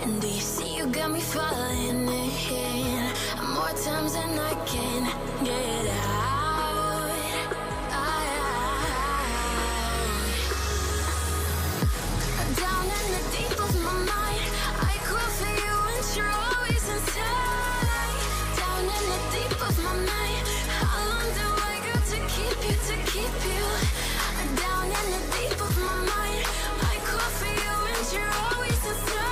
And do you see you got me falling in more times than I can get out? Down in the deep of my mind, I crawl for you and you're always inside. Down in the deep of my mind, how long do I got to keep you, to keep you? Down in the deep of my mind, I crawl for you and you're always inside.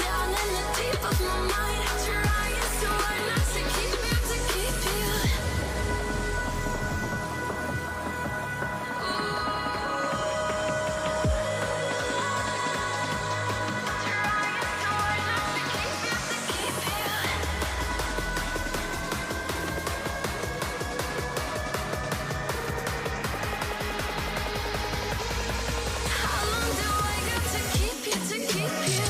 Down in the deep of my mind, trying so hard not to keep you, to keep you. How long do I got to keep you, to keep you?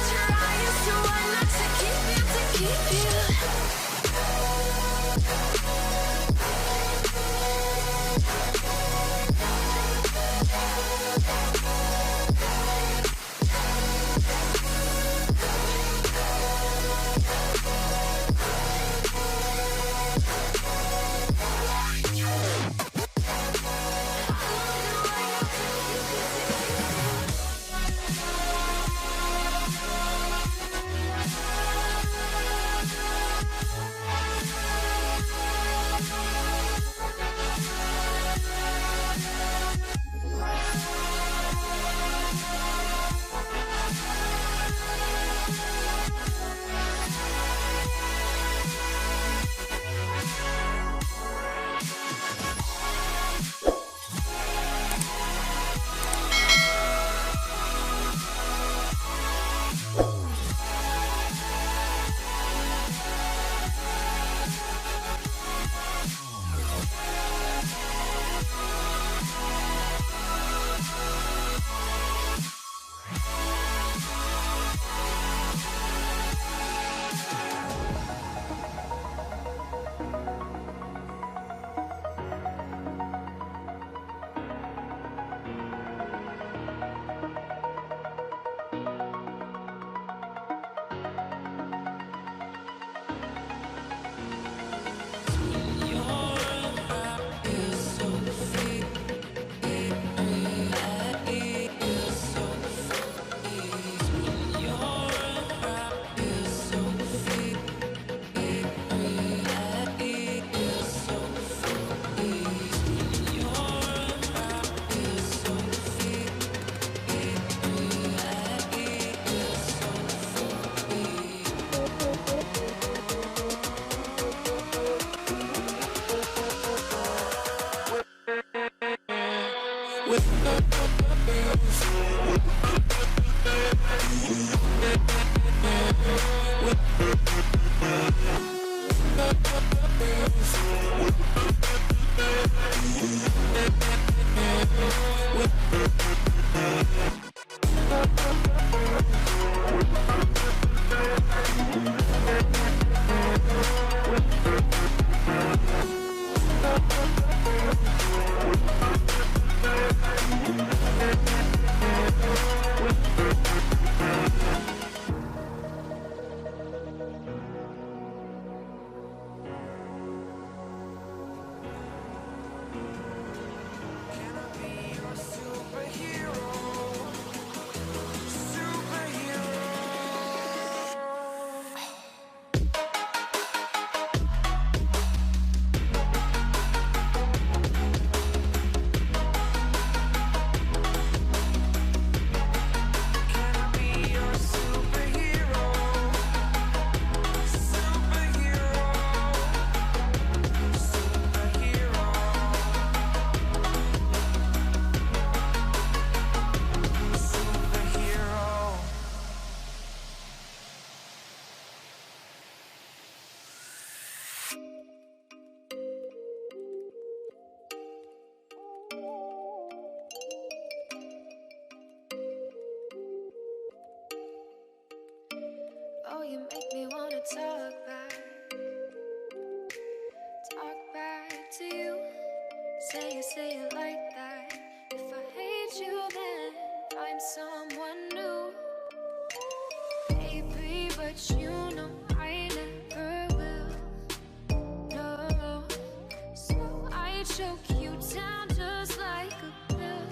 Trying so hard not to keep you, to keep you. say it like that. If I hate you, then find someone new. Baby, but you know I never will. No, so I choke you down just like a pill.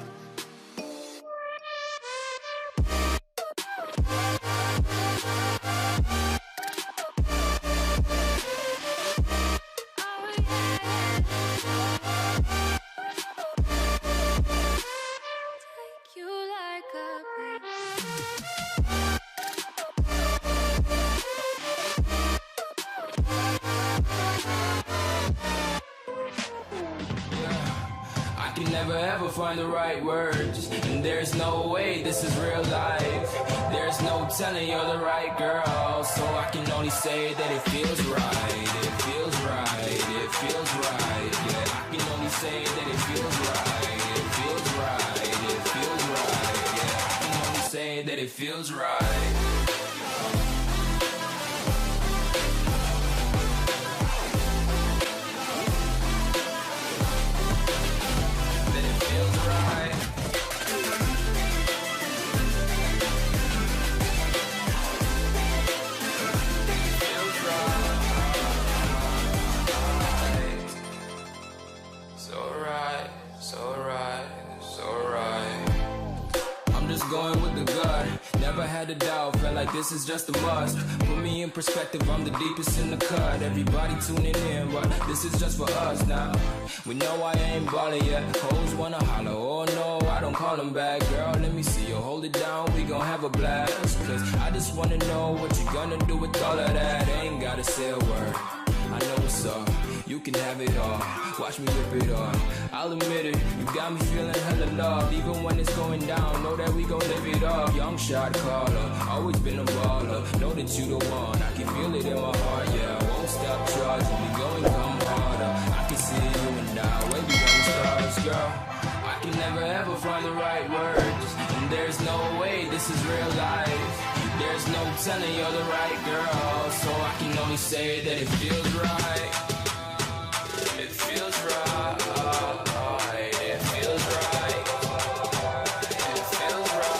Never ever find the right words, and there's no way this is real life. There's no telling you're the right girl, so I can only say that it feels right. It feels right, it feels right. Yeah, I can only say that it feels right. It feels right, it feels right. Yeah, I can only say that it feels right. Going with the gut, never had a doubt, felt like this is just a must. Put me in perspective, I'm the deepest in the cut. Everybody tuning in, but this is just for us now. We know I ain't ballin' yet, hoes wanna holler, oh no, I don't call them back. Girl, let me see you hold it down, we gon' have a blast. Cause I just wanna know what you gonna do with all of that. Ain't gotta say a word, I know what's up. You can have it all, watch me rip it off. I'll admit it, you got me feeling hella loved. Even when it's going down, know that we gon' live it up. Young shot caller, always been a baller. Know that you the one, I can feel it in my heart. Yeah, I won't stop charging, we going come harder. I can see you and I, way beyond the stars, girl. I can never ever find the right words, and there's no way this is real life. There's no telling you're the right girl, so I can only say that it feels right. It feels right, it feels right, it feels right.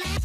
Like